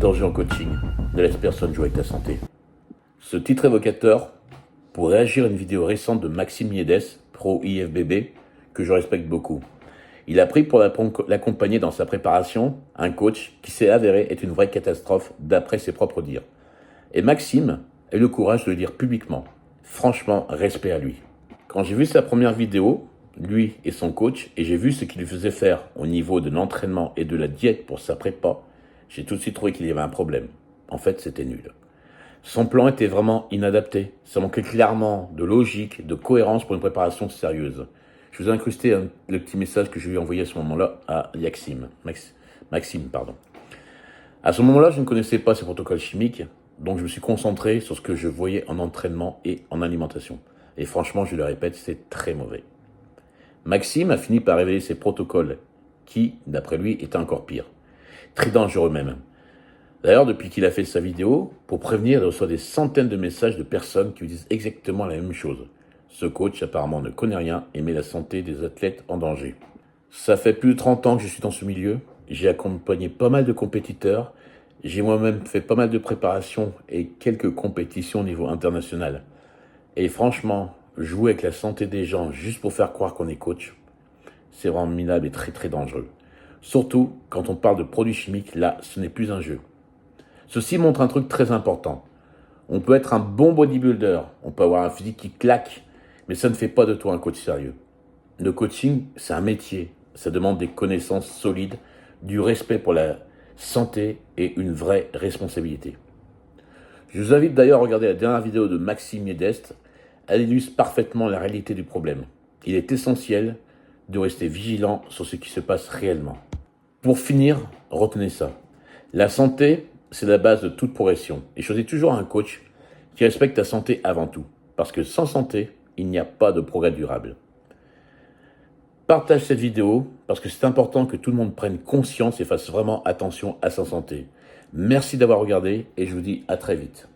danger en coaching. Ne laisse personne jouer avec ta santé. Ce titre évocateur pour réagir à une vidéo récente de Maxime Miedes, pro IFBB, que je respecte beaucoup. Il a pris pour l'accompagner dans sa préparation un coach qui s'est avéré être une vraie catastrophe d'après ses propres dires. Et Maxime a eu le courage de le dire publiquement. Franchement, respect à lui. Quand j'ai vu sa première vidéo, lui et son coach, et j'ai vu ce qu'il lui faisait faire au niveau de l'entraînement et de la diète pour sa prépa, j'ai tout de suite trouvé qu'il y avait un problème. En fait, c'était nul. Son plan était vraiment inadapté. Ça manquait clairement de logique, de cohérence pour une préparation sérieuse. Je vous ai incrusté le petit message que je lui ai envoyé à ce moment-là à Maxime. À ce moment-là, je ne connaissais pas ces protocoles chimiques, donc je me suis concentré sur ce que je voyais en entraînement et en alimentation. Et franchement, je le répète, c'est très mauvais. Maxime a fini par révéler ses protocoles qui, d'après lui, étaient encore pires. Très dangereux même. D'ailleurs, depuis qu'il a fait sa vidéo, pour prévenir, il reçoit des centaines de messages de personnes qui lui disent exactement la même chose. Ce coach apparemment ne connaît rien et met la santé des athlètes en danger. Ça fait plus de 30 ans que je suis dans ce milieu. J'ai accompagné pas mal de compétiteurs. J'ai moi-même fait pas mal de préparations et quelques compétitions au niveau international. Et franchement, jouer avec la santé des gens juste pour faire croire qu'on est coach, c'est vraiment minable et très très dangereux. Surtout quand on parle de produits chimiques, là, ce n'est plus un jeu. Ceci montre un truc très important. On peut être un bon bodybuilder, on peut avoir un physique qui claque, mais ça ne fait pas de toi un coach sérieux. Le coaching, c'est un métier. Ça demande des connaissances solides, du respect pour la santé et une vraie responsabilité. Je vous invite d'ailleurs à regarder la dernière vidéo de Maxime Miedes. Elle illustre parfaitement la réalité du problème. Il est essentiel de rester vigilant sur ce qui se passe réellement. Pour finir, retenez ça. La santé, c'est la base de toute progression. Et choisis toujours un coach qui respecte ta santé avant tout. Parce que sans santé, il n'y a pas de progrès durable. Partage cette vidéo parce que c'est important que tout le monde prenne conscience et fasse vraiment attention à sa santé. Merci d'avoir regardé et je vous dis à très vite.